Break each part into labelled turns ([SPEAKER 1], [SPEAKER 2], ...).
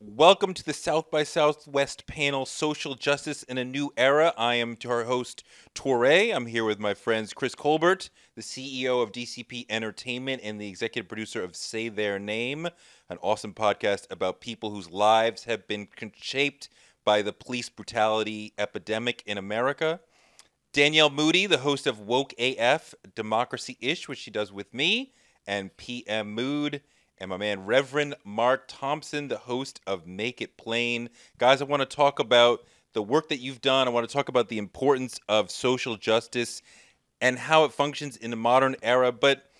[SPEAKER 1] Welcome to the South by Southwest panel, Social Justice in a New Era. I am our host, Torre. I'm here with my friends Chris Colbert, the CEO of DCP Entertainment and the executive producer of Say Their Name, an awesome podcast about people whose lives have been shaped by the police brutality epidemic in America. Danielle Moody, the host of Woke AF, Democracy Ish, which she does with me, and PM Mood, and my man Reverend Mark Thompson, the host of Make It Plain. Guys, I want to talk about the work that you've done. I want to talk about the importance of social justice and how it functions in the modern era. But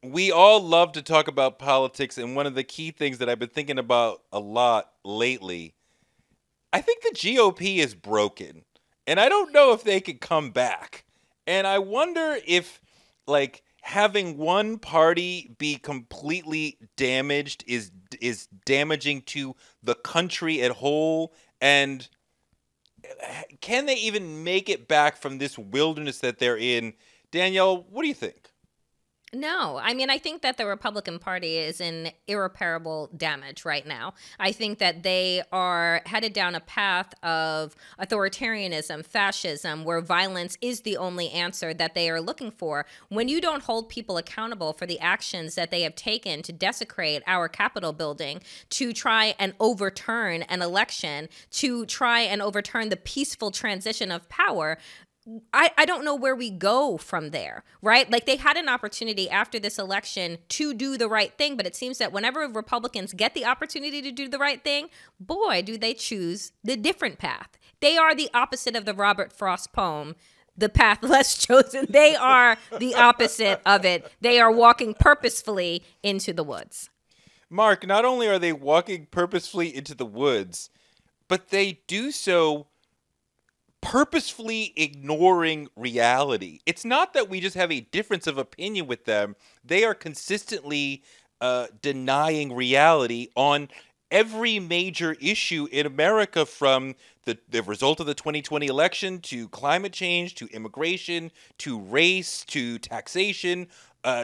[SPEAKER 1] we all love to talk about politics, and one of the key things that I've been thinking about a lot lately, I think the GOP is broken, and I don't know if they could come back. And I wonder if, like, having one party be completely damaged is damaging to the country at whole, and can they even make it back from this wilderness that they're in? Danielle, what do you think?
[SPEAKER 2] No, I mean, I think that the Republican Party is in irreparable damage right now. I think that they are headed down a path of authoritarianism, fascism, where violence is the only answer that they are looking for. When you don't hold people accountable for the actions that they have taken to desecrate our Capitol building, to try and overturn an election, to try and overturn the peaceful transition of power, I don't know where we go from there, right? Like, they had an opportunity after this election to do the right thing, but it seems that whenever Republicans get the opportunity to do the right thing, boy, do they choose the different path. They are the opposite of the Robert Frost poem, The Path Less Chosen. They are the opposite of it. They are walking purposefully into the woods.
[SPEAKER 1] Mark, not only are they walking purposefully into the woods, but they do so purposefully ignoring reality. It's not that we just have a difference of opinion with them. They are consistently denying reality on every major issue in America, from the result of the 2020 election to climate change to immigration to race to taxation,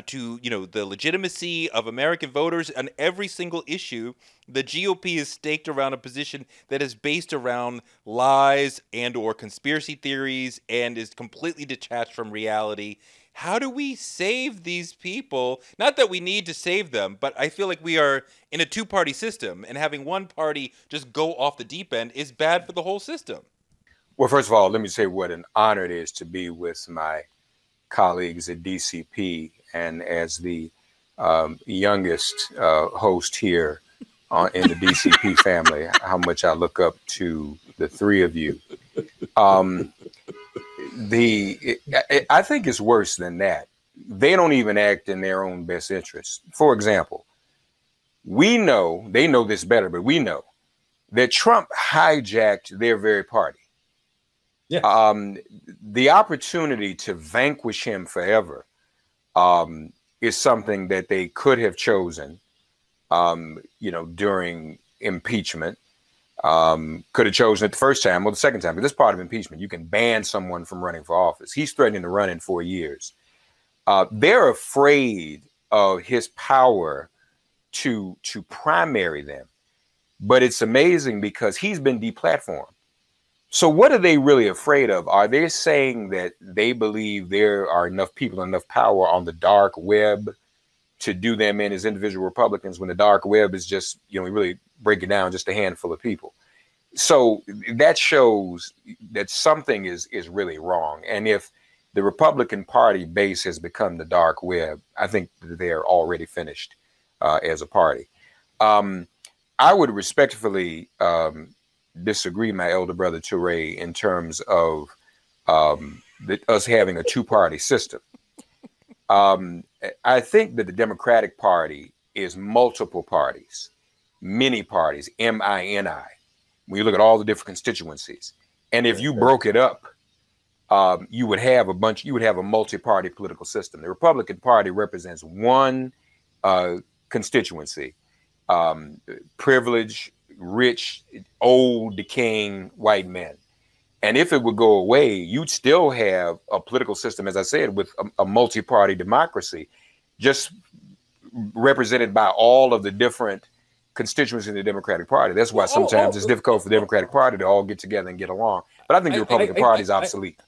[SPEAKER 1] to the legitimacy of American voters. On every single issue, the GOP is staked around a position that is based around lies and or conspiracy theories and is completely detached from reality. How do we save these people? Not that we need to save them, but I feel like we are in a two-party system, and having one party just go off the deep end is bad for the whole system.
[SPEAKER 3] Well, first of all, let me say what an honor it is to be with my colleagues at DCP, and as the youngest host here in the DCP family, how much I look up to the three of you. I think it's worse than that. They don't even act in their own best interest. For example, we know, they know this better, but we know that Trump hijacked their very party.
[SPEAKER 4] Yeah.
[SPEAKER 3] The opportunity to vanquish him forever is something that they could have chosen, during impeachment. Could have chosen it the first time or the second time. But this part of impeachment, you can ban someone from running for office. He's threatening to run in 4 years. They're afraid of his power to primary them. But it's amazing because he's been deplatformed. So what are they really afraid of? Are they saying that they believe there are enough people, enough power on the dark web to do them in as individual Republicans, when the dark web is just, we really break it down, just a handful of people? So that shows that something is really wrong. And if the Republican Party base has become the dark web, I think they're already finished as a party. I would respectfully disagree, my elder brother Toure, in terms of us having a two-party system. I think that the Democratic Party is multiple parties, many parties, MINI. When you look at all the different constituencies, and if you broke it up, you would have a multi-party political system. The Republican Party represents one constituency, privileged, rich, old, decaying white men. And if it would go away, you'd still have a political system, as I said, with a multi-party democracy, just represented by all of the different constituents in the Democratic Party. That's why sometimes it's difficult for the Democratic Party to all get together and get along. But I think the Republican Party is obsolete.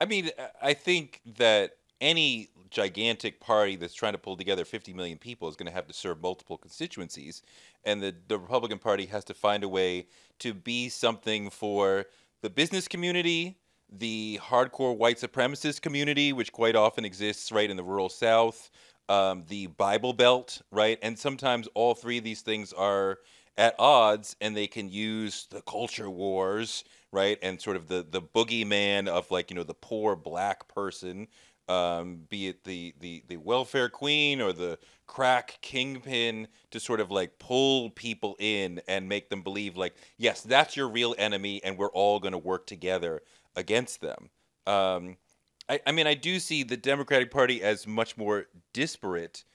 [SPEAKER 1] I mean, I think that any gigantic party that's trying to pull together 50 million people is going to have to serve multiple constituencies. And the Republican Party has to find a way to be something for the business community, the hardcore white supremacist community, which quite often exists right in the rural South, the Bible Belt, right? And sometimes all three of these things are at odds, and they can use the culture wars, right? And sort of the boogeyman of, like, you know, the poor black person, be it the welfare queen or the crack kingpin, to sort of like pull people in and make them believe, like, yes, that's your real enemy, and we're all going to work together against them. I mean, I do see the Democratic Party as much more disparate,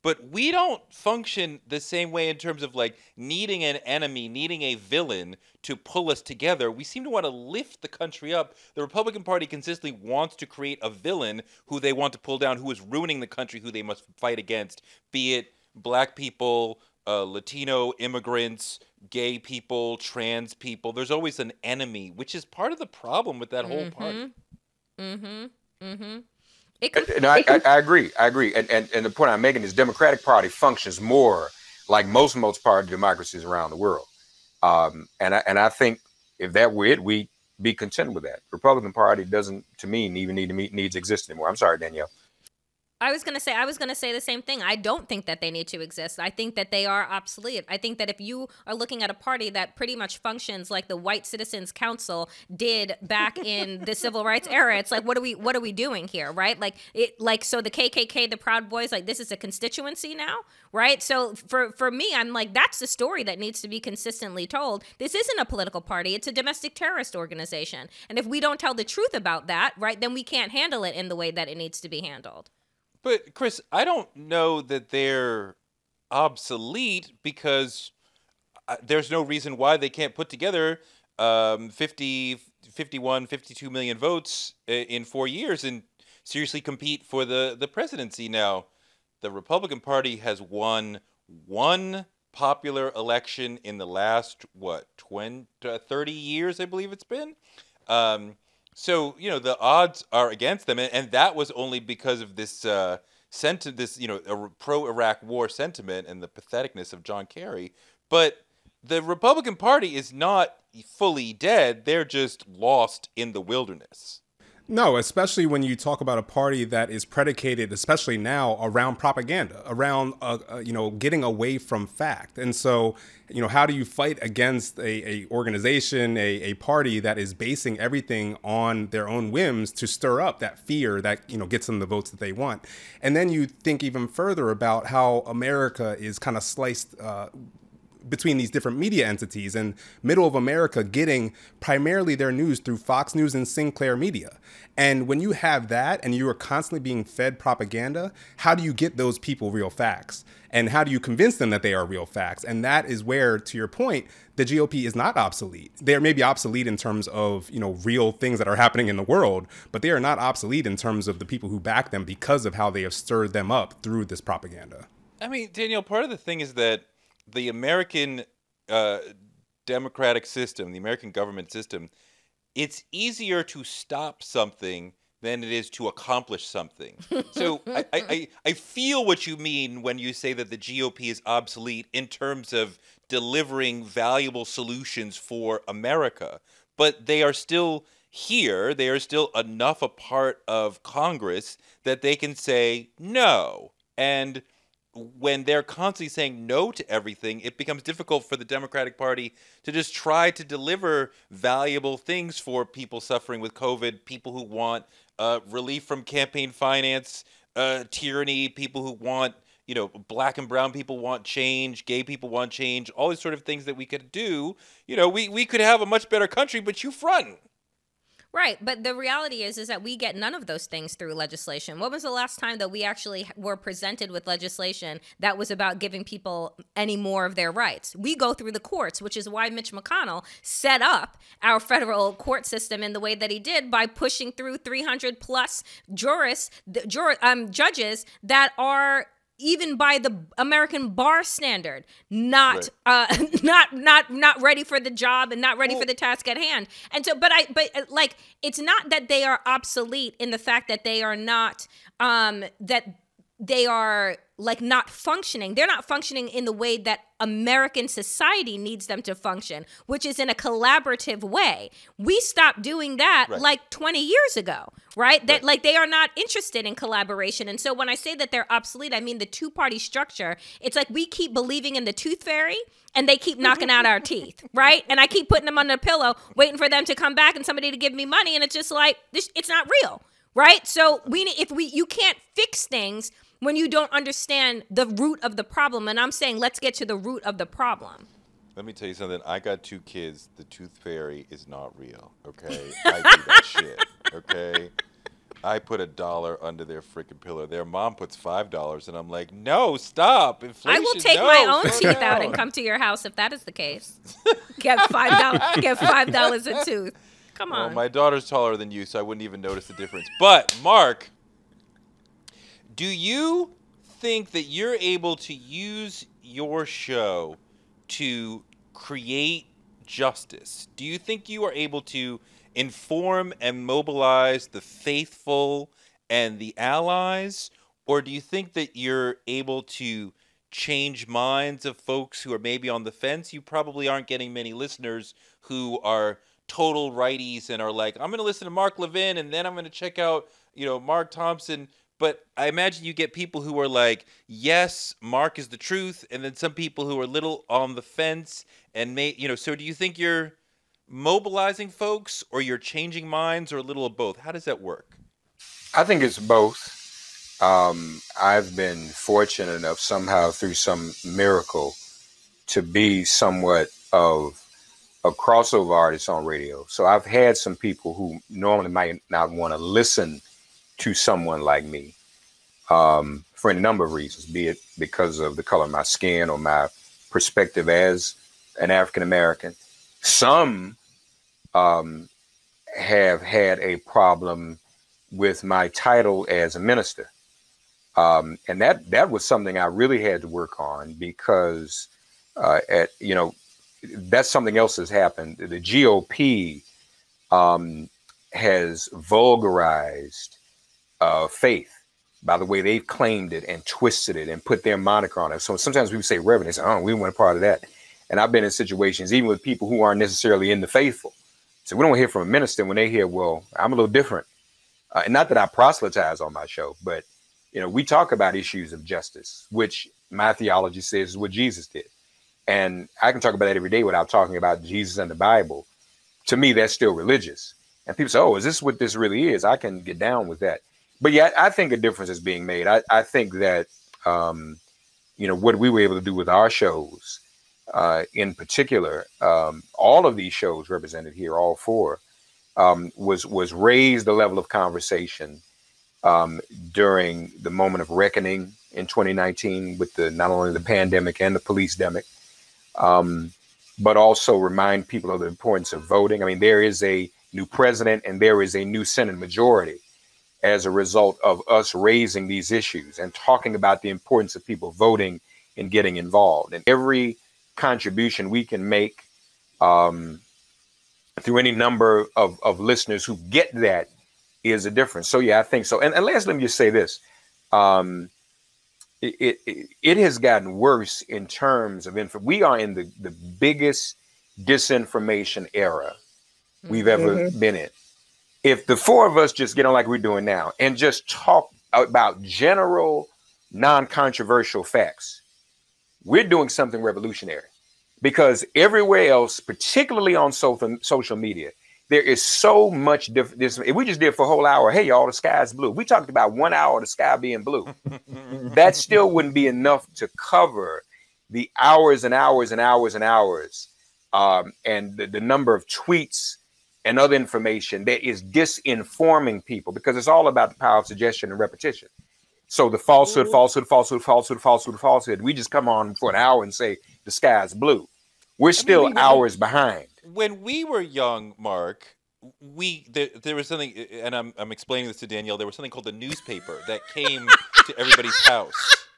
[SPEAKER 1] but we don't function the same way in terms of like needing an enemy, needing a villain to pull us together. We seem to want to lift the country up. The Republican Party consistently wants to create a villain who they want to pull down, who is ruining the country, who they must fight against, be it black people, Latino immigrants, gay people, trans people. There's always an enemy, which is part of the problem with that whole party.
[SPEAKER 3] No, I agree. And the point I'm making is Democratic Party functions more like most multi-party democracies around the world. And I think if that were it, we'd be content with that. Republican Party doesn't, to me, even needs to exist anymore. I'm sorry, Danielle.
[SPEAKER 2] I was going to say the same thing. I don't think that they need to exist. I think that they are obsolete. I think that if you are looking at a party that pretty much functions like the White Citizens Council did back in the Civil Rights era, it's like, what are we doing here, right? So the KKK, the Proud Boys, like, this is a constituency now, right? So for me, I'm like, that's the story that needs to be consistently told. This isn't a political party. It's a domestic terrorist organization. And if we don't tell the truth about that, right, then we can't handle it in the way that it needs to be handled.
[SPEAKER 1] But Chris, I don't know that they're obsolete, because there's no reason why they can't put together 50, 51, 52 million votes in 4 years and seriously compete for the presidency. Now, the Republican Party has won one popular election in the last, 30 years, I believe it's been. So, you know, the odds are against them, and that was only because of this a pro-Iraq war sentiment and the patheticness of John Kerry. But the Republican Party is not fully dead. They're just lost in the wilderness.
[SPEAKER 5] No, especially when you talk about a party that is predicated, especially now, around propaganda, around, getting away from fact. And so, how do you fight against a organization, a party that is basing everything on their own whims to stir up that fear that, gets them the votes that they want? And then you think even further about how America is kind of sliced between these different media entities, and middle of America getting primarily their news through Fox News and Sinclair Media. And when you have that and you are constantly being fed propaganda, how do you get those people real facts? And how do you convince them that they are real facts? And that is where, to your point, the GOP is not obsolete. They are maybe obsolete in terms of, real things that are happening in the world, but they are not obsolete in terms of the people who back them because of how they have stirred them up through this propaganda.
[SPEAKER 1] I mean, Danielle, part of the thing is that the American democratic system, the American government system, it's easier to stop something than it is to accomplish something. So I feel what you mean when you say that the GOP is obsolete in terms of delivering valuable solutions for America. But they are still here. They are still enough a part of Congress that they can say no. And when they're constantly saying no to everything, it becomes difficult for the Democratic Party to just try to deliver valuable things for people suffering with COVID, people who want relief from campaign finance, tyranny, people who want, black and brown people want change, gay people want change, all these sort of things that we could do. We could have a much better country, but you front.
[SPEAKER 2] Right, but the reality is that we get none of those things through legislation. When was the last time that we actually were presented with legislation that was about giving people any more of their rights? We go through the courts, which is why Mitch McConnell set up our federal court system in the way that he did by pushing through 300 plus judges that are even by the American bar standard, not
[SPEAKER 1] Right.
[SPEAKER 2] not ready for the job and not ready for the task at hand. And so, but like, it's not that they are obsolete in the fact that they are not that they are like not functioning. They're not functioning in the way that American society needs them to function, which is in a collaborative way. We stopped doing that like 20 years ago, right? That like they are not interested in collaboration. And so when I say that they're obsolete, I mean the two-party structure. It's like we keep believing in the tooth fairy and they keep knocking out our teeth, right? And I keep putting them under the pillow, waiting for them to come back and somebody to give me money. And it's just like, it's not real, right? So you can't fix things when you don't understand the root of the problem. And I'm saying, let's get to the root of the problem.
[SPEAKER 1] Let me tell you something. I got 2 kids. The tooth fairy is not real, okay? I do that shit, okay? I put $1 under their freaking pillow. Their mom puts $5, and I'm like, no, stop. Inflation,
[SPEAKER 2] I will take my own teeth out and come to your house if that is the case. Get $5. Get $5 a tooth. Come on.
[SPEAKER 1] Well, my daughter's taller than you, so I wouldn't even notice the difference. But, Mark, do you think that you're able to use your show to create justice? Do you think you are able to inform and mobilize the faithful and the allies? Or do you think that you're able to change minds of folks who are maybe on the fence? You probably aren't getting many listeners who are total righties and are like, I'm going to listen to Mark Levin and then I'm going to check out, Mark Thompson. But I imagine you get people who are like, yes, Mark is the truth, and then some people who are a little on the fence and so do you think you're mobilizing folks or you're changing minds or a little of both? How does that work?
[SPEAKER 3] I think it's both. I've been fortunate enough somehow through some miracle to be somewhat of a crossover artist on radio. So I've had some people who normally might not want to listen to someone like me for any number of reasons, be it because of the color of my skin or my perspective as an African American. Some have had a problem with my title as a minister. And that was something I really had to work on because, that's something else has happened. The GOP has vulgarized faith by the way they've claimed it and twisted it and put their moniker on it. So sometimes people say reverend, they say, oh, we weren't a part of that. And I've been in situations, even with people who aren't necessarily in the faithful. So we don't hear from a minister when they hear, well, I'm a little different. And not that I proselytize on my show, but, we talk about issues of justice, which my theology says is what Jesus did. And I can talk about that every day without talking about Jesus and the Bible. To me, that's still religious. And people say, oh, is this what this really is? I can get down with that. But yeah, I think a difference is being made. I think that, what we were able to do with our shows, in particular, all of these shows represented here, all 4, was raise the level of conversation during the moment of reckoning in 2019 with not only the pandemic and the police-demic, but also remind people of the importance of voting. I mean, there is a new president and there is a new Senate majority as a result of us raising these issues and talking about the importance of people voting and getting involved. And every contribution we can make through any number of listeners who get that is a difference. So, yeah, I think so. And last, let me just say this. It has gotten worse in terms of we are in the biggest disinformation era we've ever been in. If the 4 of us just get on like we're doing now and just talk about general, non-controversial facts, we're doing something revolutionary. Because everywhere else, particularly on social media, there is so much different. If we just did for a whole hour, hey, y'all, the sky's blue. We talked about 1 hour of the sky being blue. That still wouldn't be enough to cover the hours and hours and hours and hours and the number of tweets and other information that is disinforming people, because it's all about the power of suggestion and repetition. So the falsehood. We just come on for an hour and say the sky's blue. We're still hours behind.
[SPEAKER 1] When we were young, Mark, there was something, and I'm explaining this to Danielle. There was something called the newspaper that came to everybody's house,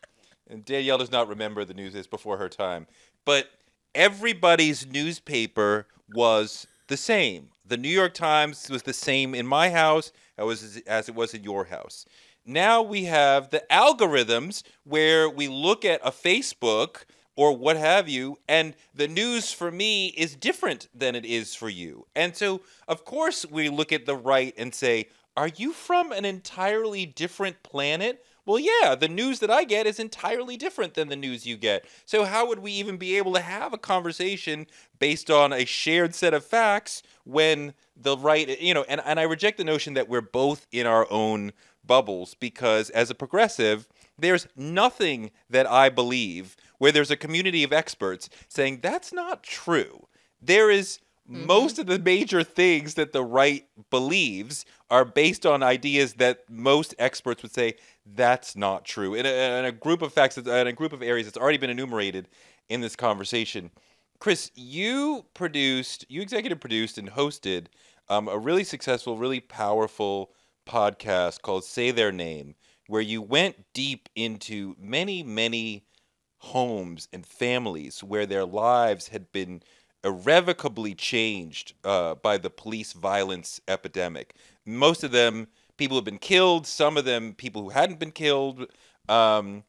[SPEAKER 1] And Danielle does not remember the news is before her time. But everybody's newspaper was the same. The New York Times was the same in my house as it was in your house. Now we have the algorithms where we look at a Facebook or what have you, and the news for me is different than it is for you. And so, of course, we look at the right and say, are you from an entirely different planet? Well, yeah, the news that I get is entirely different than the news you get. So how would we even be able to have a conversation based on a shared set of facts when the right, and I reject the notion that we're both in our own bubbles, because as a progressive, there's nothing that I believe where there's a community of experts saying that's not true. There is most of the major things that the right believes are based on ideas that most experts would say that's not true. In a group of facts, in a group of areas that's already been enumerated in this conversation. Chris, you executive produced and hosted a really successful, really powerful podcast called Say Their Name, where you went deep into many, many homes and families where their lives had been irrevocably changed by the police violence epidemic. Most of them, people have been killed. Some of them, people who hadn't been killed. Do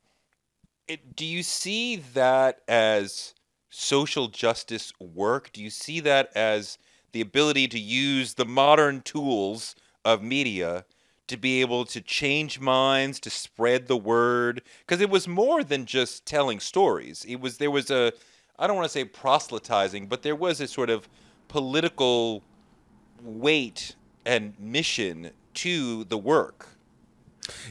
[SPEAKER 1] you see that as social justice work? Do you see that as the ability to use the modern tools of media to be able to change minds, to spread the word? Because it was more than just telling stories. There was a, I don't want to say proselytizing, but there was a sort of political weight and mission to the work.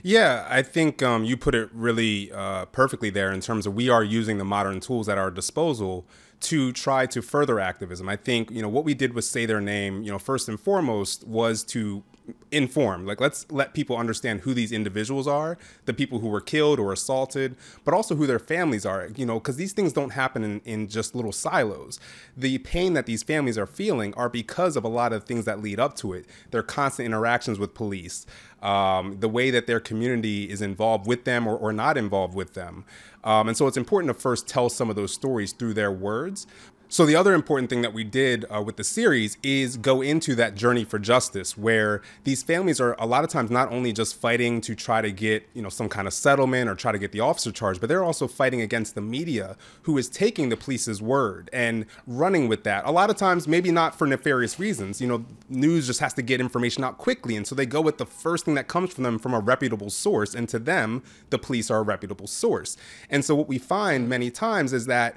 [SPEAKER 5] Yeah, I think you put it really perfectly there in terms of we are using the modern tools at our disposal to try to further activism. I think, what we did with Say Their Name, first and foremost was to inform. Like, let's let people understand who these individuals are, the people who were killed or assaulted, but also who their families are, because these things don't happen in just little silos. The pain that these families are feeling are because of a lot of things that lead up to it. Their constant interactions with police, the way that their community is involved with them or not involved with them. And so it's important to first tell some of those stories through their words. So the other important thing that we did with the series is go into that journey for justice, where these families are a lot of times not only just fighting to try to get, some kind of settlement or try to get the officer charged, but they're also fighting against the media who is taking the police's word and running with that. A lot of times, maybe not for nefarious reasons. News just has to get information out quickly. And so they go with the first thing that comes from them from a reputable source. And to them, the police are a reputable source. And so what we find many times is that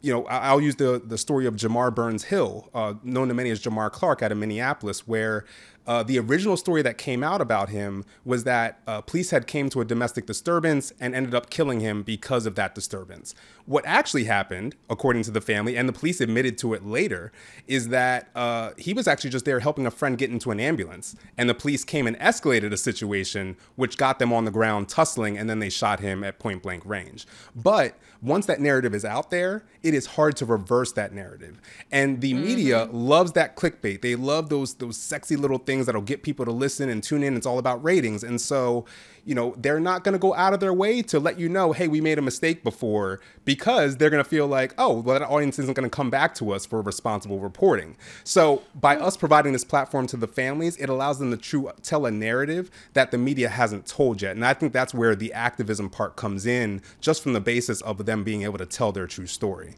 [SPEAKER 5] I'll use the story of Jamar Burns Hill, known to many as Jamar Clark out of Minneapolis, where the original story that came out about him was that police had came to a domestic disturbance and ended up killing him because of that disturbance. What actually happened, according to the family, and the police admitted to it later, is that he was actually just there helping a friend get into an ambulance. And the police came and escalated a situation, which got them on the ground tussling, and then they shot him at point blank range. But once that narrative is out there, it is hard to reverse that narrative. And the media loves that clickbait. They love those sexy little things that'll get people to listen and tune in. It's all about ratings. And so, they're not going to go out of their way to let you know, hey, we made a mistake before, because they're going to feel like, oh, well, that audience isn't going to come back to us for responsible reporting. So by us providing this platform to the families, it allows them to tell a narrative that the media hasn't told yet. And I think that's where the activism part comes in, just from the basis of them being able to tell their true story.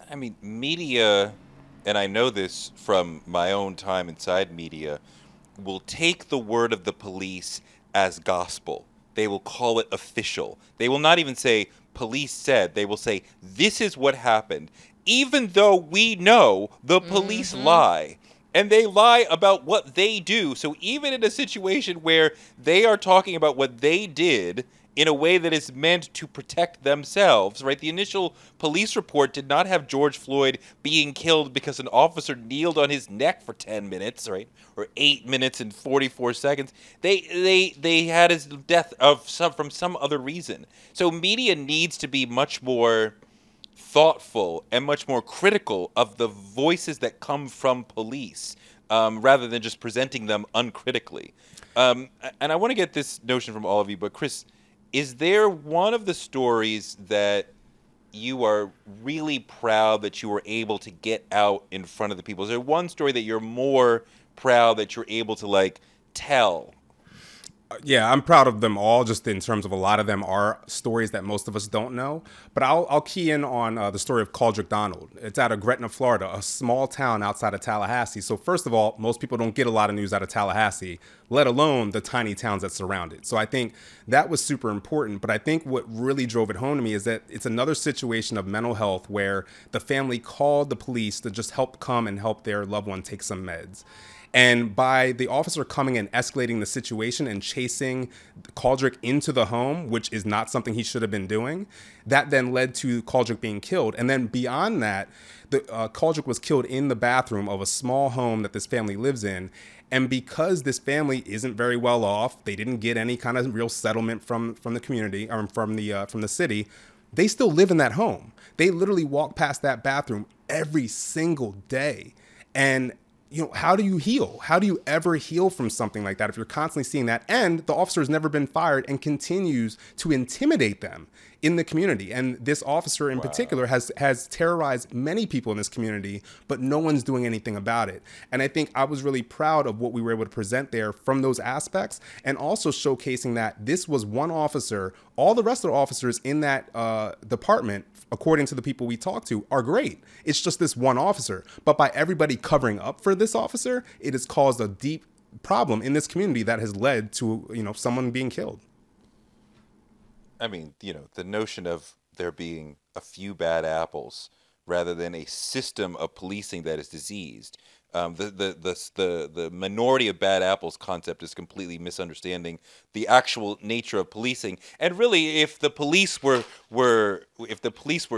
[SPEAKER 1] I mean, media, and I know this from my own time inside media, will take the word of the police as gospel. They will call it official. They will not even say, police said. They will say, this is what happened. Even though we know the police lie. And they lie about what they do. So even in a situation where they are talking about what they did in a way that is meant to protect themselves, right? The initial police report did not have George Floyd being killed because an officer kneeled on his neck for 10 minutes, right? Or 8 minutes and 44 seconds. They had his death from some other reason. So media needs to be much more thoughtful and much more critical of the voices that come from police, rather than just presenting them uncritically. And I want to get this notion from all of you, but Chris, is there one of the stories that you are really proud that you were able to get out in front of the people? Is there one story that you're more proud that you're able to like tell?
[SPEAKER 5] Yeah, I'm proud of them all, just in terms of a lot of them are stories that most of us don't know. But I'll key in on the story of Caldrick Donald. It's out of Gretna, Florida, a small town outside of Tallahassee. So first of all, most people don't get a lot of news out of Tallahassee, let alone the tiny towns that surround it. So I think that was super important. But I think what really drove it home to me is that it's another situation of mental health where the family called the police to just come and help their loved one take some meds. And by the officer coming and escalating the situation and chasing Caldrick into the home, which is not something he should have been doing, that then led to Caldrick being killed. And then beyond that, Caldrick was killed in the bathroom of a small home that this family lives in. And because this family isn't very well off, they didn't get any kind of real settlement from the community or from the city. They still live in that home. They literally walk past that bathroom every single day. And how do you heal? How do you ever heal from something like that if you're constantly seeing that? And the officer has never been fired and continues to intimidate them in the community. And this officer in particular has terrorized many people in this community, but no one's doing anything about it. And I think I was really proud of what we were able to present there from those aspects, and also showcasing that this was one officer. All the rest of the officers in that department, according to the people we talked to, are great. It's just this one officer. But by everybody covering up for this officer, it has caused a deep problem in this community that has led to, someone being killed.
[SPEAKER 1] I mean, the notion of there being a few bad apples rather than a system of policing that is diseased. The minority of bad apples concept is completely misunderstanding the actual nature of policing. And really, if the police were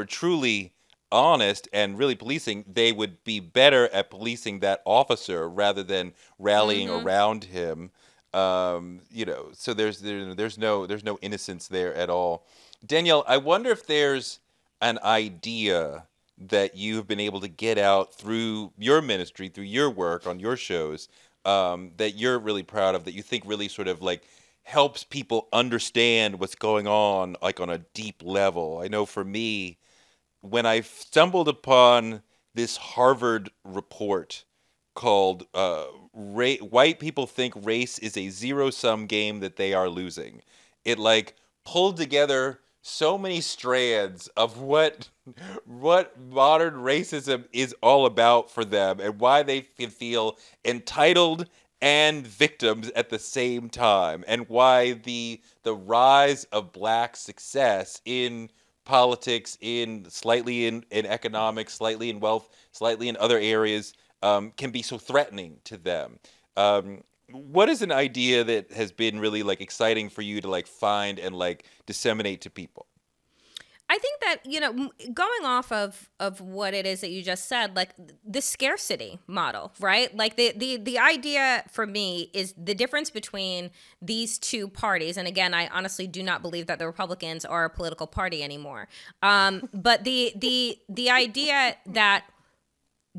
[SPEAKER 1] truly honest and really policing, they would be better at policing that officer rather than rallying around him. So there's no innocence there at all. Danielle, I wonder if there's an idea that you've been able to get out through your ministry, through your work on your shows, that you're really proud of, that you think really sort of like helps people understand what's going on, like on a deep level. I know for me, when I stumbled upon this Harvard report called White People Think Race is a Zero-Sum Game That They Are Losing. It like pulled together so many strands of what modern racism is all about for them and why they feel entitled and victims at the same time, and why the rise of Black success in politics, slightly in economics, slightly in wealth, slightly in other areas, can be so threatening to them. What is an idea that has been really like exciting for you to like find and like disseminate to people?
[SPEAKER 2] I think that, going off of what it is that you just said, like the scarcity model, right? Like the idea for me is the difference between these two parties. And again, I honestly do not believe that the Republicans are a political party anymore. But the idea that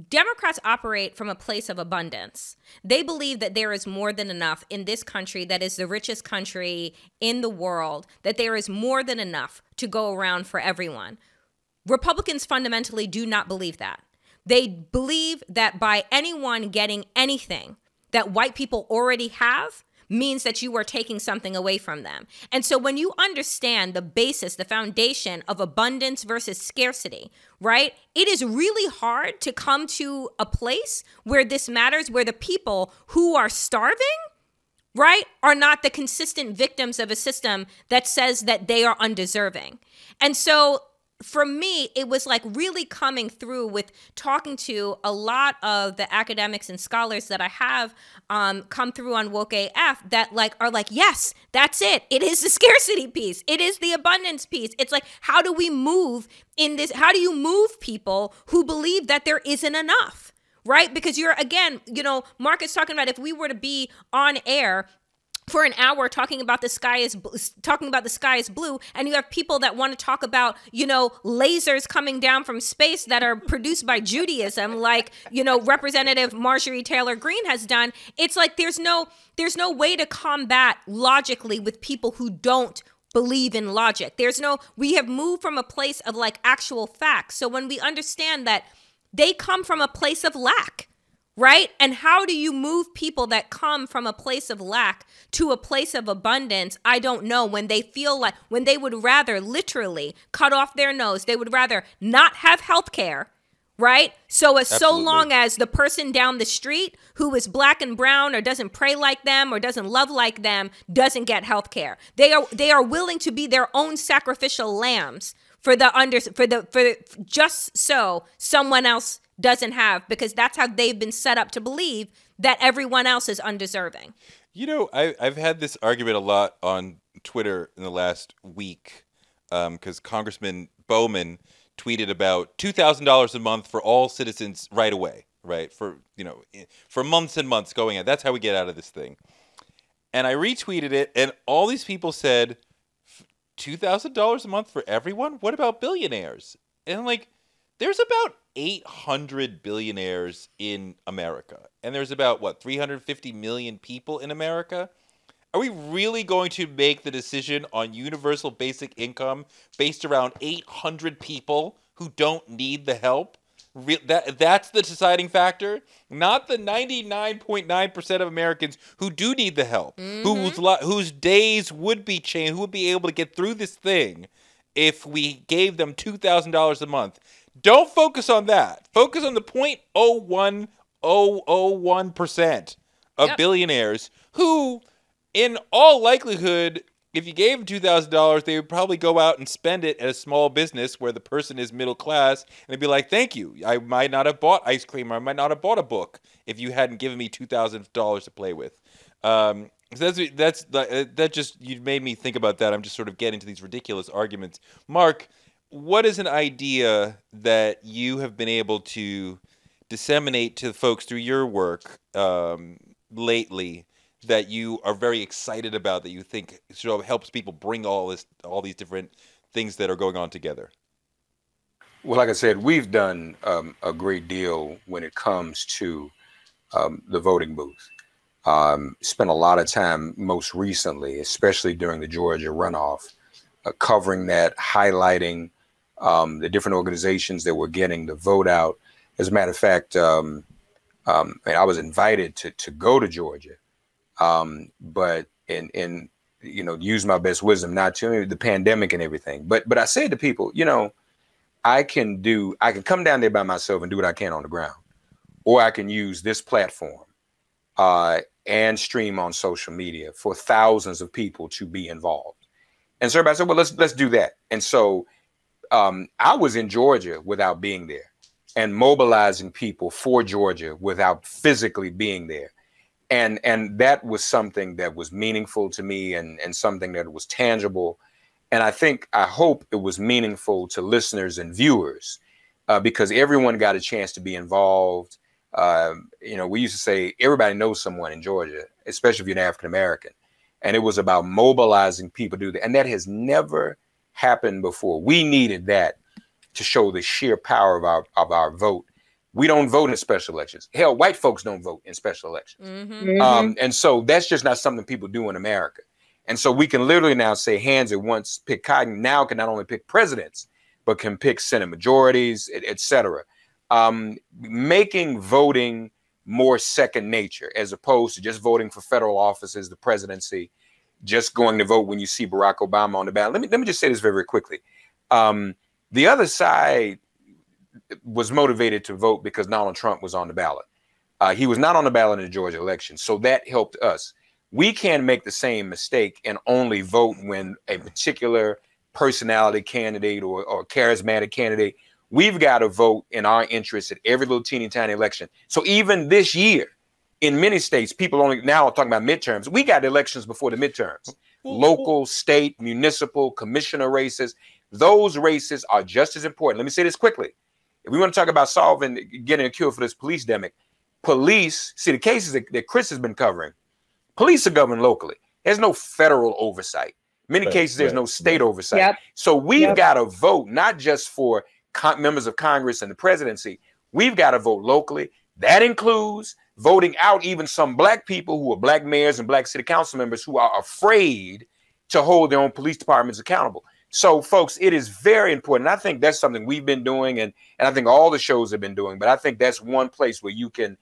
[SPEAKER 2] Democrats operate from a place of abundance. They believe that there is more than enough in this country that is the richest country in the world, that there is more than enough to go around for everyone. Republicans fundamentally do not believe that. They believe that by anyone getting anything that white people already have means that you are taking something away from them. And so when you understand the basis, the foundation of abundance versus scarcity, right? It is really hard to come to a place where this matters, where the people who are starving, right, are not the consistent victims of a system that says that they are undeserving. And so for me, it was like really coming through with talking to a lot of the academics and scholars that I have come through on Woke AF that like are like, yes, that's it. It is the scarcity piece. It is the abundance piece. It's like, how do we move in this? How do you move people who believe that there isn't enough, right? Because you're, again, Mark is talking about if we were to be on air for an hour talking about the sky is blue, and you have people that want to talk about, lasers coming down from space that are produced by Judaism, like, Representative Marjorie Taylor Greene has done. It's like there's no way to combat logically with people who don't believe in logic. We have moved from a place of like actual facts. So when we understand that they come from a place of lack, right? And how do you move people that come from a place of lack to a place of abundance? I don't know. When they feel like, when they would rather literally cut off their nose, they would rather not have health care, right? So long as the person down the street who is black and brown or doesn't pray like them or doesn't love like them doesn't get health care. They are willing to be their own sacrificial lambs just so someone else doesn't have, because that's how they've been set up to believe that everyone else is undeserving.
[SPEAKER 1] You know, I've had this argument a lot on Twitter in the last week because Congressman Bowman tweeted about $2,000 a month for all citizens right away, right? For months and months going on. That's how we get out of this thing. And I retweeted it, and all these people said, $2,000 a month for everyone? What about billionaires? And I'm like, there's about 800 billionaires in America. And there's about, 350 million people in America? Are we really going to make the decision on universal basic income based around 800 people who don't need the help? That's the deciding factor, not the 99.9% of Americans who do need the help, whose days would be changed, who would be able to get through this thing if we gave them $2,000 a month. Don't focus on that. Focus on the 0.01001% of billionaires who, in all likelihood, if you gave them $2,000, they would probably go out and spend it at a small business where the person is middle class, and they'd be like, thank you. I might not have bought ice cream, or I might not have bought a book if you hadn't given me $2,000 to play with. So that just, you made me think about that. I'm just sort of getting to these ridiculous arguments. Mark, what is an idea that you have been able to disseminate to folks through your work lately that you are very excited about, that you think sort of helps people bring all these different things that are going on together?
[SPEAKER 3] Well, like I said, we've done a great deal when it comes to the voting booth. Spent a lot of time most recently, especially during the Georgia runoff, covering that, highlighting the different organizations that were getting the vote out. As a matter of fact, I was invited to go to Georgia, but in use my best wisdom not to, the pandemic and everything. But I said to people, I can come down there by myself and do what I can on the ground, or I can use this platform and stream on social media for thousands of people to be involved. And so everybody said, well, let's do that. And so I was in Georgia without being there, and mobilizing people for Georgia without physically being there. And that was something that was meaningful to me, and something that was tangible. And I hope it was meaningful to listeners and viewers, because everyone got a chance to be involved. We used to say everybody knows someone in Georgia, especially if you're an African American. And it was about mobilizing people to do that. And that has never happened before. We needed that to show the sheer power of our vote. We don't vote in special elections. Hell, white folks don't vote in special elections. And so that's just not something people do in America. And so we can literally now say hands that once pick cotton now can not only pick presidents, but can pick Senate majorities, et cetera. Making voting more second nature, as opposed to just voting for federal offices, the presidency, just going to vote when you see Barack Obama on the ballot. Let me just say this very, very quickly. The other side was motivated to vote because Donald Trump was on the ballot. He was not on the ballot in the Georgia election, so that helped us. We can't make the same mistake and only vote when a particular personality candidate or charismatic candidate. We've got to vote in our interest at every little teeny tiny election. So even this year, in many states, people only now are talking about midterms. We got elections before the midterms. Local, state, municipal, commissioner races. Those races are just as important. Let me say this quickly. If we want to talk about getting a cure for this police demic, see the cases that Chris has been covering, police are governed locally. There's no federal oversight. In many cases, there's no state oversight.
[SPEAKER 6] Yep.
[SPEAKER 3] So we've got to vote, not just for members of Congress and the presidency. We've got to vote locally. That includes voting out even some black people who are black mayors and black city council members who are afraid to hold their own police departments accountable. So, folks, it is very important. I think that's something we've been doing, and I think all the shows have been doing. But I think that's one place where you can,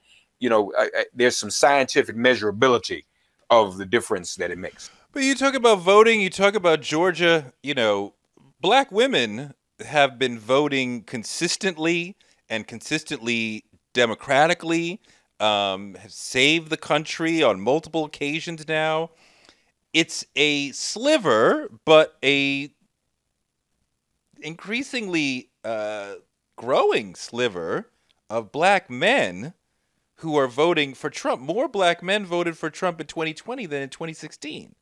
[SPEAKER 3] there's some scientific measurability of the difference that it makes.
[SPEAKER 1] But you talk about voting, you talk about Georgia, Black women have been voting consistently and consistently democratically, have saved the country on multiple occasions now. It's a sliver, but a increasingly growing sliver of Black men who are voting for Trump. More Black men voted for Trump in 2020 than in 2016.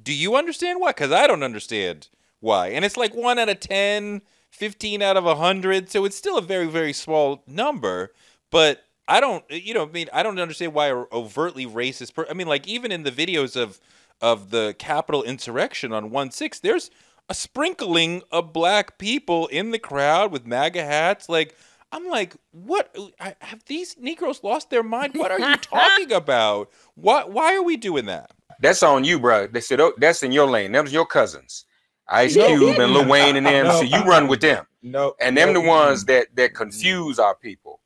[SPEAKER 1] Do you understand why? Because I don't understand why. And it's like 1 out of 10, 15 out of 100. So it's still a very, very small number. But I don't, I don't understand why an overtly racist even in the videos of the Capitol insurrection on 1/6, there's a sprinkling of Black people in the crowd with MAGA hats. I'm like, what? Have these Negroes lost their mind? What are you talking about? Why are we doing that?
[SPEAKER 3] That's on you, bro. They said, that's in your lane. Them was your cousins. Ice Cube and Lil Wayne and them. So you run with them. And them the ones that confuse our people.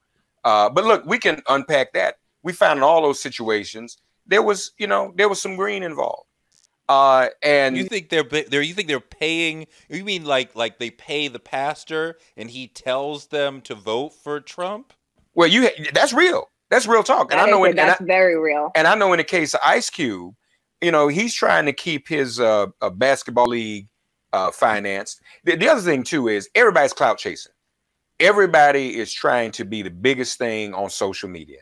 [SPEAKER 3] But look, we can unpack that. We found in all those situations, there was some green involved. And
[SPEAKER 1] you think they're paying? You mean like they pay the pastor and he tells them to vote for Trump?
[SPEAKER 3] Well, that's real. That's real talk. And
[SPEAKER 6] that's very real.
[SPEAKER 3] And I know in the case of Ice Cube, he's trying to keep his basketball league financed. The other thing too is everybody's clout chasing. Everybody is trying to be the biggest thing on social media.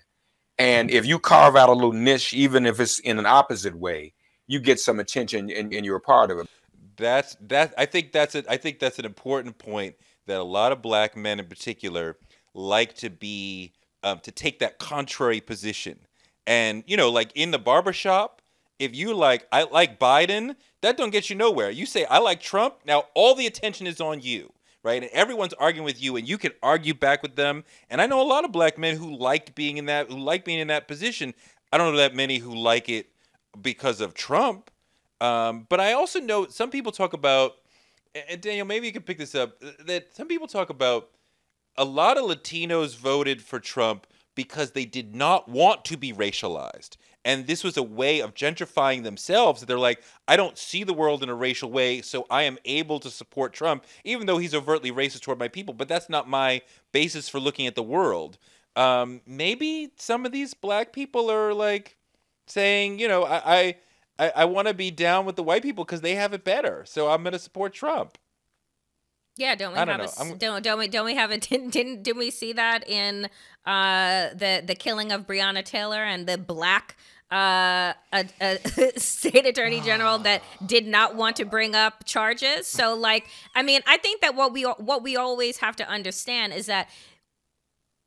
[SPEAKER 3] And if you carve out a little niche, even if it's in an opposite way, you get some attention and you're a part of it.
[SPEAKER 1] I think that's an important point that a lot of Black men in particular like to be to take that contrary position. And like in the barbershop, if you I like Biden, that don't get you nowhere. You say I like Trump, now all the attention is on you, right? And everyone's arguing with you, and you can argue back with them. And I know a lot of Black men who like being in that position. I don't know that many who like it because of Trump. But I also know some people talk about, and Daniel, maybe you can pick this up, that some people talk about a lot of Latinos voted for Trump because they did not want to be racialized. And this was a way of gentrifying themselves. They're like, I don't see the world in a racial way, so I am able to support Trump, even though he's overtly racist toward my people. But that's not my basis for looking at the world. Maybe some of these Black people are saying, I want to be down with the white people because they have it better, so I'm going to support Trump.
[SPEAKER 2] Yeah, don't we have a didn't we see that in the killing of Breonna Taylor and the Black state attorney general that did not want to bring up charges? So I think that what we always have to understand is that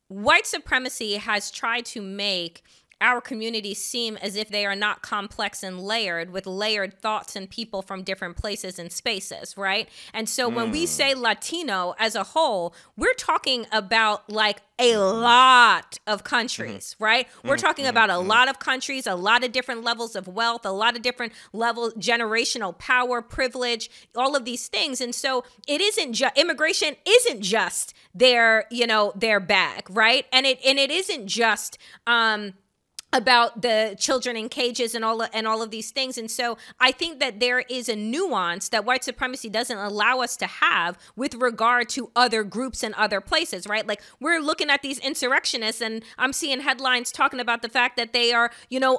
[SPEAKER 2] white supremacy has tried to make our communities seem as if they are not complex and layered with layered thoughts and people from different places and spaces, right? And so when we say Latino as a whole, we're talking about a lot of countries, right? We're talking about a lot of countries, a lot of different levels of wealth, a lot of different levels, generational power, privilege, all of these things. And so it isn't just, immigration isn't just their bag, right? And it isn't just, about the children in cages and all of these things. And so I think that there is a nuance that white supremacy doesn't allow us to have with regard to other groups and other places, right? We're looking at these insurrectionists and I'm seeing headlines talking about the fact that they are,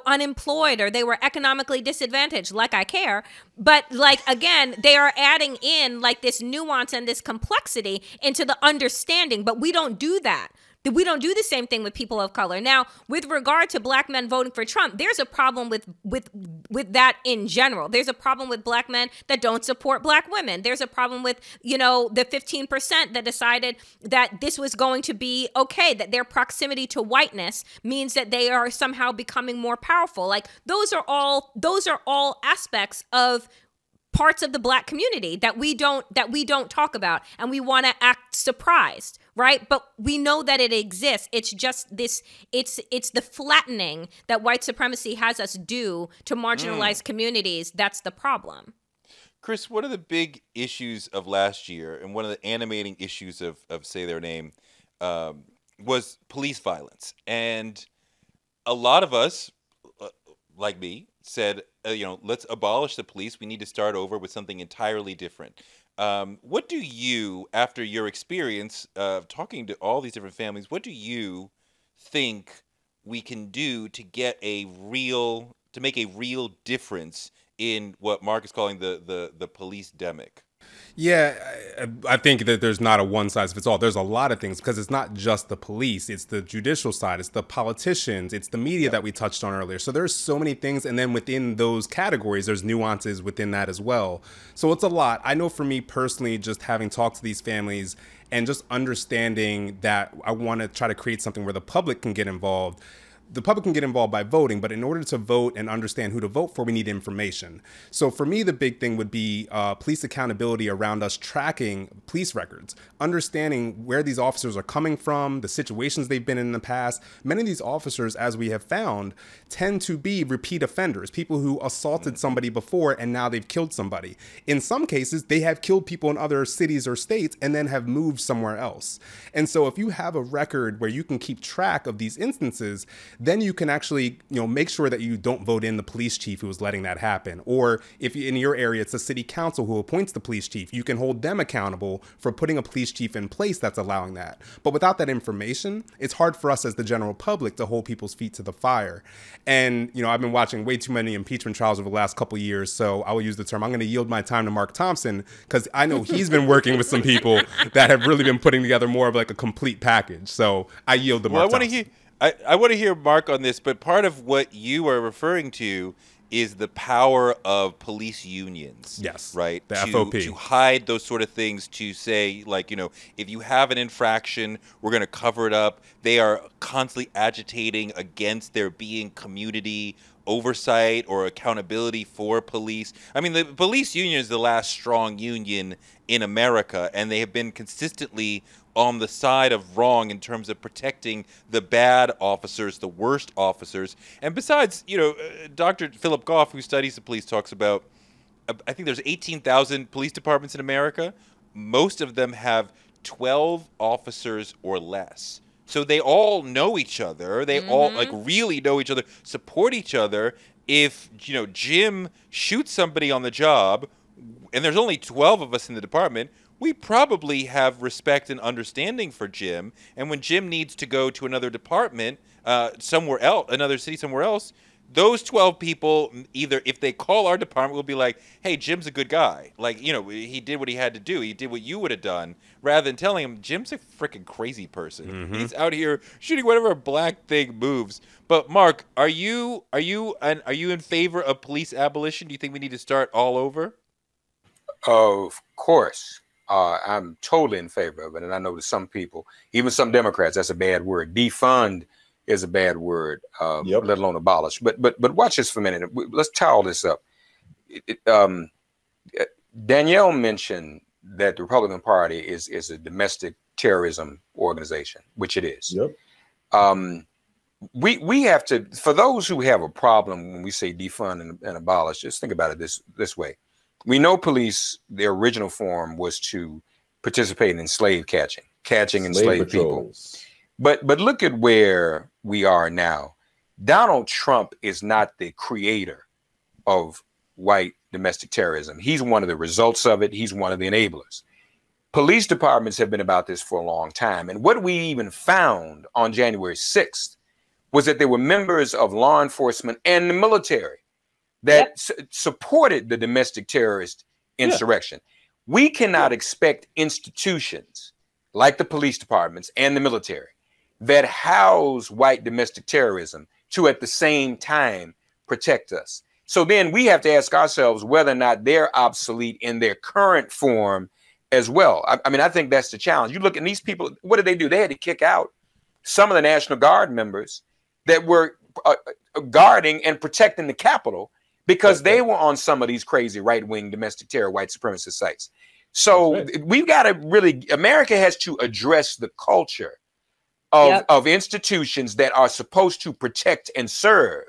[SPEAKER 2] unemployed or they were economically disadvantaged. I care. But again, they are adding in this nuance and this complexity into the understanding, but we don't do that. We don't do the same thing with people of color. Now, with regard to Black men voting for Trump, there's a problem with that in general. There's a problem with Black men that don't support Black women. There's a problem with, the 15% that decided that this was going to be okay, that their proximity to whiteness means that they are somehow becoming more powerful. Those are all aspects of parts of the Black community that we don't talk about, and we want to act surprised, right? But we know that it exists. It's just it's the flattening that white supremacy has us do to marginalized communities. That's the problem.
[SPEAKER 1] Chris, one of the big issues of last year, and one of the animating issues of Say Their Name, was police violence. And a lot of us, like me, said, let's abolish the police. We need to start over with something entirely different. What do you, after your experience of talking to all these different families, what do you think we can do to make a real difference in what Mark is calling the police demic?
[SPEAKER 5] Yeah, I think that there's not a one size fits all. There's a lot of things, because it's not just the police. It's the judicial side. It's the politicians. It's the media that we touched on earlier. So there's so many things. And then within those categories, there's nuances within that as well. So it's a lot. I know for me personally, just having talked to these families and just understanding that I want to try to create something where the public can get involved. The public can get involved by voting, but in order to vote and understand who to vote for, we need information. So for me, the big thing would be police accountability around us tracking police records, understanding where these officers are coming from, the situations they've been in the past. Many of these officers, as we have found, tend to be repeat offenders, people who assaulted somebody before and now they've killed somebody. In some cases, they have killed people in other cities or states and then have moved somewhere else. And so if you have a record where you can keep track of these instances, then you can actually, make sure that you don't vote in the police chief who is letting that happen. Or if in your area, it's the city council who appoints the police chief, you can hold them accountable for putting a police chief in place that's allowing that. But without that information, it's hard for us as the general public to hold people's feet to the fire. And, I've been watching way too many impeachment trials over the last couple of years. So I will use the term, I'm going to yield my time to Mark Thompson, because I know he's been working with some people that have really been putting together more of like a complete package. So I yield to Mark Thompson.
[SPEAKER 1] I want to hear Mark on this, but part of what you are referring to is the power of police unions.
[SPEAKER 5] Yes.
[SPEAKER 1] Right?
[SPEAKER 5] The FOP.
[SPEAKER 1] To hide those sort of things, to say, like, if you have an infraction, we're going to cover it up. They are constantly agitating against there being community oversight or accountability for police. I mean, the police union is the last strong union in America, and they have been consistently on the side of wrong in terms of protecting the bad officers, the worst officers. And besides, Dr. Philip Goff, who studies the police, talks about, I think there's 18,000 police departments in America. Most of them have 12 officers or less. So they all know each other. They all really know each other, support each other. If, Jim shoots somebody on the job, and there's only 12 of us in the department, we probably have respect and understanding for Jim. And when Jim needs to go to another department, somewhere else, another city somewhere else, those 12 people, either if they call our department, will be like, hey, Jim's a good guy. Like, he did what he had to do. He did what you would have done, rather than telling him, Jim's a freaking crazy person. Mm-hmm. He's out here shooting whatever black thing moves. But Mark, are you in favor of police abolition? Do you think we need to start all over?
[SPEAKER 3] Of course. I'm totally in favor of it. And I know that some people, even some Democrats, that's a bad word. Defund is a bad word, let alone abolish. But watch this for a minute. Let's tie all this up. Danielle mentioned that the Republican Party is a domestic terrorism organization, which it is. Yep. We have to, for those who have a problem when we say defund and abolish, just think about it this way. We know police, their original form was to participate in slave catching enslaved people. But look at where we are now. Donald Trump is not the creator of white domestic terrorism. He's one of the results of it. He's one of the enablers. Police departments have been about this for a long time. And what we even found on January 6th was that there were members of law enforcement and the military that supported the domestic terrorist insurrection. We cannot expect institutions like the police departments and the military that house white domestic terrorism to at the same time protect us. So then we have to ask ourselves whether or not they're obsolete in their current form as well. I mean, I think that's the challenge. You look at these people, what did they do? They had to kick out some of the National Guard members that were guarding and protecting the Capitol because they were on some of these crazy right-wing domestic terror, white supremacist sites. So we've got to really, America has to address the culture of institutions that are supposed to protect and serve,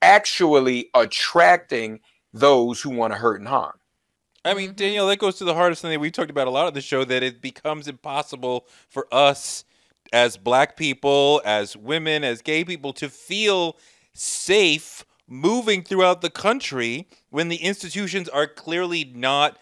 [SPEAKER 3] actually attracting those who want to hurt and harm.
[SPEAKER 1] I mean, Danielle, that goes to the hardest thing that we've talked about a lot of the show, that it becomes impossible for us as black people, as women, as gay people to feel safe moving throughout the country when the institutions are clearly not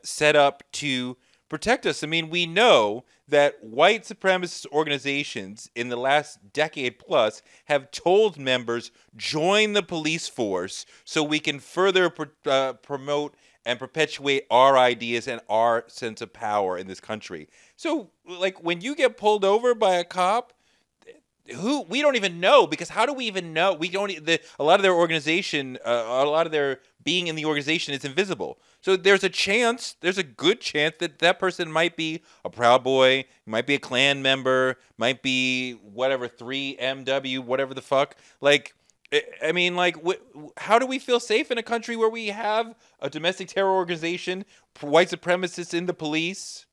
[SPEAKER 1] set up to protect us. I mean, we know that white supremacist organizations in the last decade plus have told members, join the police force so we can further promote and perpetuate our ideas and our sense of power in this country. So, like, when you get pulled over by a cop, who we don't even know, because how do we even know? We don't. A lot of their organization, a lot of their being in the organization is invisible. So there's a chance, there's a good chance that that person might be a Proud Boy, might be a Klan member, might be whatever 3MW, whatever the fuck. Like, I mean, like, how do we feel safe in a country where we have a domestic terror organization, white supremacists in the police?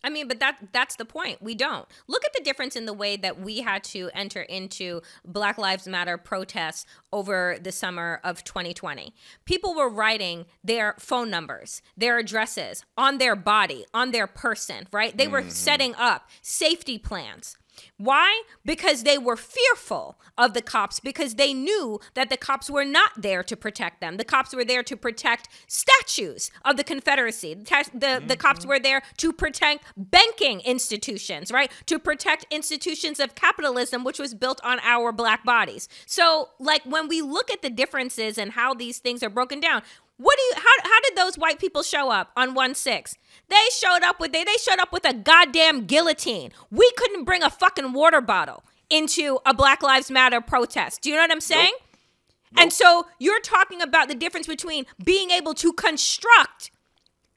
[SPEAKER 2] I mean, but that's the point. We don't. Look at the difference in the way that we had to enter into Black Lives Matter protests over the summer of 2020. People were writing their phone numbers, their addresses on their body, on their person, right? They were setting up safety plans. Why? Because they were fearful of the cops, because they knew that the cops were not there to protect them. The cops were there to protect statues of the Confederacy. The cops were there to protect banking institutions, right? To protect institutions of capitalism, which was built on our black bodies. So, like, when we look at the differences and how these things are broken down, how did those white people show up on 1/6? They showed up with a goddamn guillotine. We couldn't bring a fucking water bottle into a Black Lives Matter protest. Do you know what I'm saying? Nope. And so you're talking about the difference between being able to construct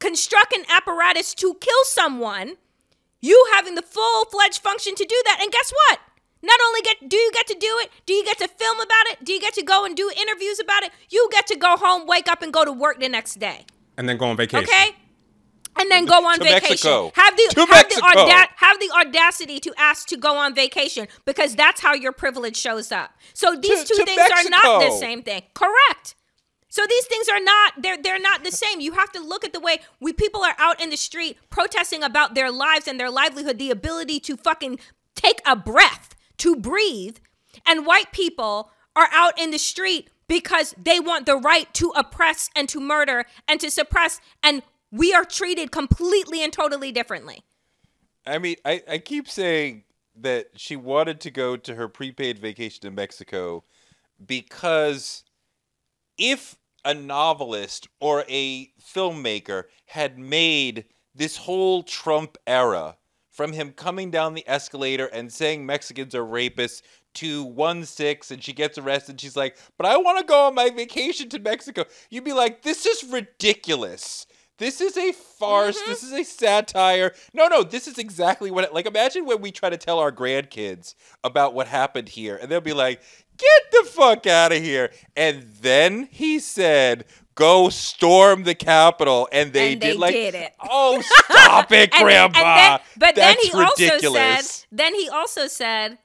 [SPEAKER 2] an apparatus to kill someone, you having the full-fledged function to do that. And guess what? Not only do you get to do it, do you get to film about it? Do you get to go and do interviews about it? You get to go home, wake up, and go to work the next day.
[SPEAKER 5] And then go on vacation.
[SPEAKER 2] Okay? And then go on vacation.
[SPEAKER 1] Mexico.
[SPEAKER 2] Have the audacity to ask to go on vacation, because that's how your privilege shows up. So these two things are not the same thing. Correct. So these things are not, they're not the same. You have to look at the way people are out in the street protesting about their lives and their livelihood, the ability to fucking take a breath, to breathe, and white people are out in the street because they want the right to oppress and to murder and to suppress, and we are treated completely and totally differently.
[SPEAKER 1] I mean, I keep saying that she wanted to go to her prepaid vacation to Mexico because if a novelist or a filmmaker had made this whole Trump era, from him coming down the escalator and saying Mexicans are rapists, to 1/6, and she gets arrested, she's like, but I want to go on my vacation to Mexico. You'd be like, this is ridiculous. This is a farce. Mm-hmm. This is a satire. No, this is exactly what like, imagine when we try to tell our grandkids about what happened here, and they'll be like, get the fuck out of here. And then he said, go storm the Capitol, and they did it. Oh, stop it, Grandpa.
[SPEAKER 2] Then he also said,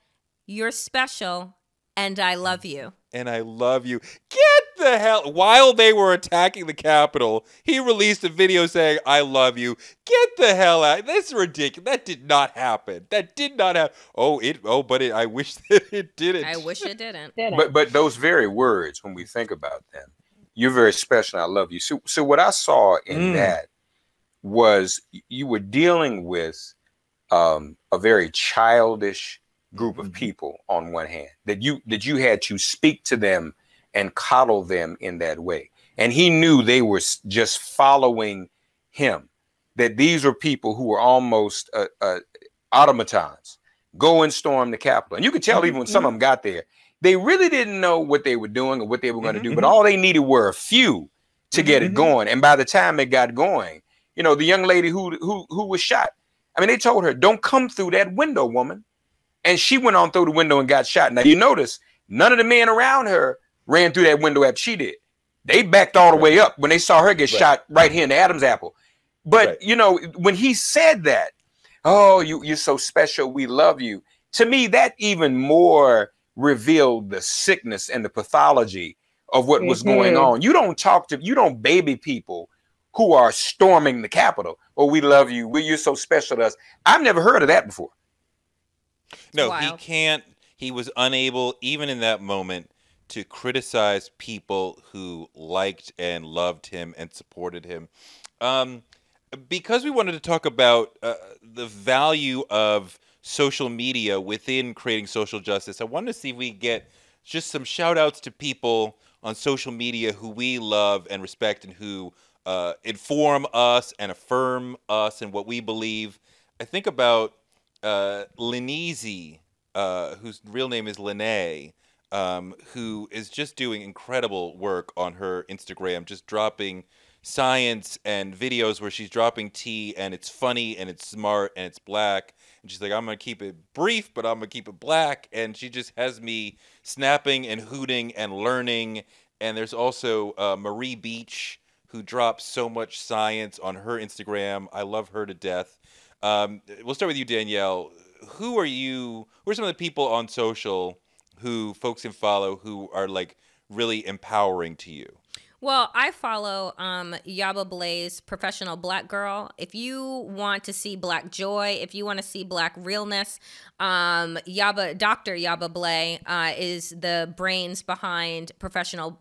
[SPEAKER 2] you're special, and I love you.
[SPEAKER 1] And I love you. Get the hell. While they were attacking the Capitol, he released a video saying, I love you. Get the hell out. That's ridiculous. That did not happen. That did not happen. I wish that it didn't.
[SPEAKER 2] I wish it didn't.
[SPEAKER 3] But those very words, when we think about them, you're very special, I love you. So what I saw in that was you were dealing with a very childish group of people on one hand, that you had to speak to them and coddle them in that way. And he knew they were just following him, that these were people who were almost automatons. Go and storm the Capitol. And you could tell even when some of them got there, they really didn't know what they were doing or what they were going to do, but all they needed were a few to get it going. And by the time it got going, you know, the young lady who was shot, I mean, they told her, don't come through that window, woman. And she went on through the window and got shot. Now, you notice none of the men around her ran through that window after she did. They backed all the way up when they saw her get shot right here in the Adam's apple. But, you know, when he said that, oh, you're so special, we love you. To me, that even more revealed the sickness and the pathology of what was going on. You don't baby people who are storming the Capitol. Oh, we love you. You're so special to us. I've never heard of that before.
[SPEAKER 1] No, he
[SPEAKER 2] Wild.
[SPEAKER 1] can't. He was unable, even in that moment, to criticize people who liked and loved him and supported him. Um, because we wanted to talk about the value of social media within creating social justice, I wanted to see if we could get just some shout outs to people on social media who we love and respect and who inform us and affirm us and what we believe. I think about Linese, whose real name is Lene, who is just doing incredible work on her Instagram, just dropping science and videos where she's dropping tea and it's funny and it's smart and it's black. And she's like, I'm going to keep it brief, but I'm going to keep it black. And she just has me snapping and hooting and learning. And there's also Marie Beach, who drops so much science on her Instagram. I love her to death. We'll start with you, Danielle. Who are some of the people on social who folks can follow who are like really empowering to you?
[SPEAKER 2] Well, I follow Yaba Blaze, Professional Black Girl. If you want to see black joy, if you want to see black realness, Dr. Yaba Blaze is the brains behind Professional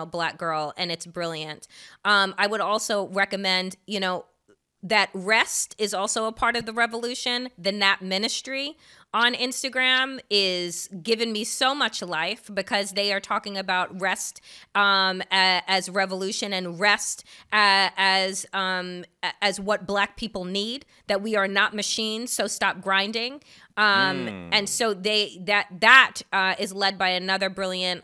[SPEAKER 2] Black Girl, and it's brilliant. I would also recommend, that rest is also a part of the revolution. The Nap Ministry on Instagram is giving me so much life because they are talking about rest as revolution and rest as what Black people need, that we are not machines, so stop grinding. And so that is led by another brilliant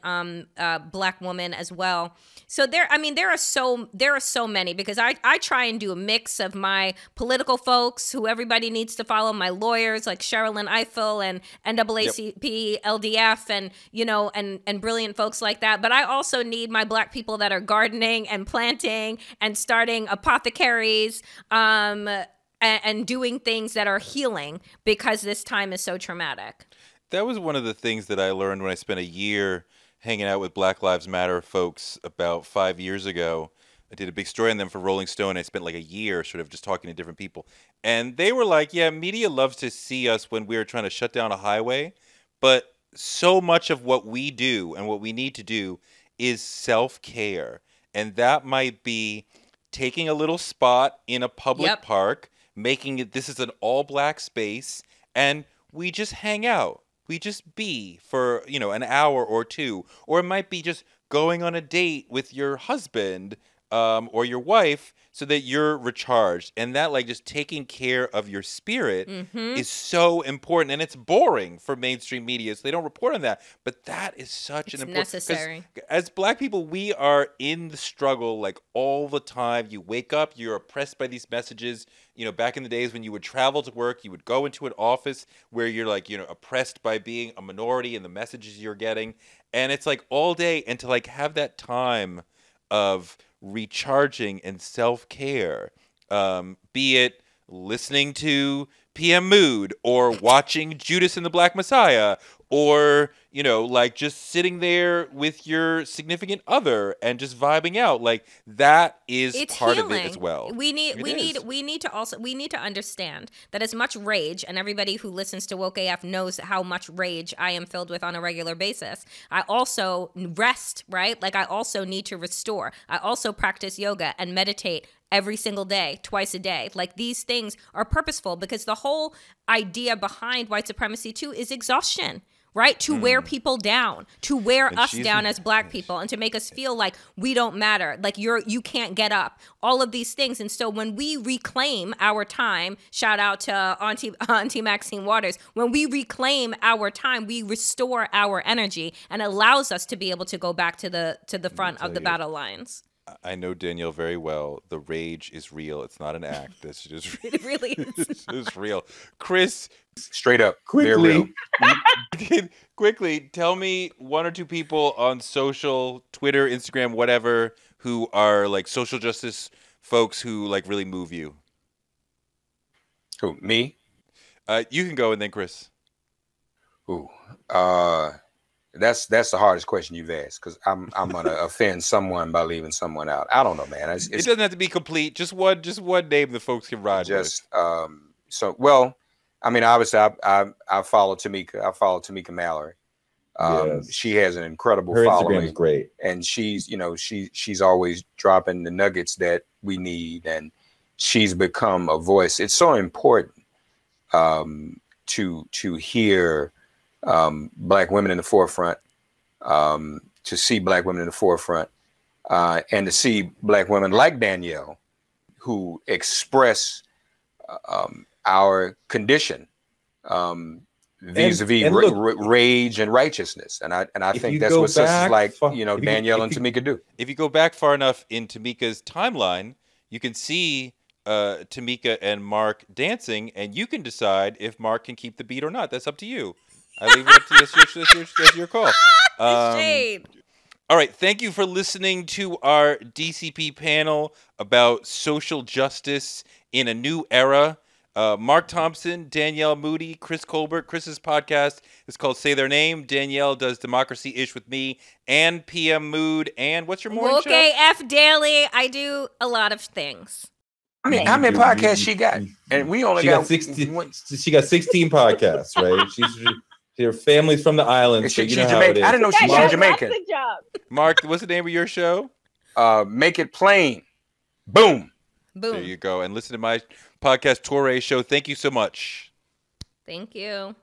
[SPEAKER 2] Black woman as well. So there are so many, because I try and do a mix of my political folks who everybody needs to follow, my lawyers like Sherilyn Ifill and NAACP, LDF, and brilliant folks like that. But I also need my Black people that are gardening and planting and starting apothecaries, and doing things that are healing, because this time is so traumatic.
[SPEAKER 1] That was one of the things that I learned when I spent a year hanging out with Black Lives Matter folks about 5 years ago. I did a big story on them for Rolling Stone. I spent like a year sort of just talking to different people. And they were like, yeah, media loves to see us when we're trying to shut down a highway. But so much of what we do and what we need to do is self-care. And that might be taking a little spot in a public park, making it, this is an all-black space, and we just hang out. We just be for, an hour or two. Or it might be just going on a date with your husband or your wife so that you're recharged. And that, like, just taking care of your spirit is so important. And it's boring for mainstream media, so they don't report on that. But that is such an important...
[SPEAKER 2] necessary.
[SPEAKER 1] As Black people, we are in the struggle, like, all the time. You wake up, you're oppressed by these messages. Back in the days when you would travel to work, you would go into an office where you're like, oppressed by being a minority and the messages you're getting. And it's like all day, and to like have that time of recharging and self-care, be it listening to PM Mood or watching Judas and the Black Messiah, or like just sitting there with your significant other and just vibing out, like that is
[SPEAKER 2] it's
[SPEAKER 1] part
[SPEAKER 2] healing.
[SPEAKER 1] of it as well.
[SPEAKER 2] We need to understand that as much rage, and everybody who listens to Woke AF knows how much rage I am filled with on a regular basis. I also rest, right? Like I also need to restore. I also practice yoga and meditate every single day, twice a day. Like these things are purposeful, because the whole idea behind white supremacy too is exhaustion. Right? To wear people down, to wear us down as Black people, and to make us feel like we don't matter, like you can't get up, all of these things. And so when we reclaim our time, shout out to Auntie Maxine Waters, when we reclaim our time, we restore our energy and allows us to be able to go back to the front of the battle lines.
[SPEAKER 1] I know Danielle very well. The rage is real. It's not an act. It's just
[SPEAKER 2] It really is.
[SPEAKER 1] It's real. Chris,
[SPEAKER 3] straight up,
[SPEAKER 4] Quickly.
[SPEAKER 1] quickly, tell me one or two people on social, Twitter, Instagram, whatever, who are like social justice folks who like really move you.
[SPEAKER 3] Who, me?
[SPEAKER 1] You can go, and then Chris.
[SPEAKER 3] Ooh. That's the hardest question you've asked, because I'm gonna offend someone by leaving someone out. I don't know, man.
[SPEAKER 1] It doesn't have to be complete. Just one name the folks can ride with.
[SPEAKER 3] So well, I mean, obviously, I follow Tamika. I follow Tamika Mallory.
[SPEAKER 4] Yes.
[SPEAKER 3] She has an incredible
[SPEAKER 4] Her
[SPEAKER 3] following.
[SPEAKER 4] Instagram is great,
[SPEAKER 3] and she's always dropping the nuggets that we need, and she's become a voice. It's so important to hear Black women in the forefront, to see Black women in the forefront, and to see Black women like Danielle who express our condition vis-a-vis rage and righteousness. And I think that's what sisters like Danielle and Tamika do.
[SPEAKER 1] If you go back far enough in Tamika's timeline, you can see Tamika and Mark dancing, and you can decide if Mark can keep the beat or not. That's up to you. I leave it up to you. That's your call.
[SPEAKER 2] Shade.
[SPEAKER 1] All right. Thank you for listening to our DCP panel about social justice in a new era. Mark Thompson, Danielle Moody, Chris Colbert. Chris's podcast is called Say Their Name. Danielle does Democracy-ish with me and PM Mood. And what's your morning show?
[SPEAKER 2] AF Daily. I do a lot of things.
[SPEAKER 3] I mean, how many podcasts she got? And we only got
[SPEAKER 4] 16. She got 16 podcasts, right? Her family's from the islands.
[SPEAKER 3] She's Jamaican. I didn't know she was Jamaican.
[SPEAKER 1] Mark, what's the name of your show?
[SPEAKER 3] Make It Plain. Boom.
[SPEAKER 1] There you go. And listen to my podcast, Torre Show. Thank you so much.
[SPEAKER 2] Thank you.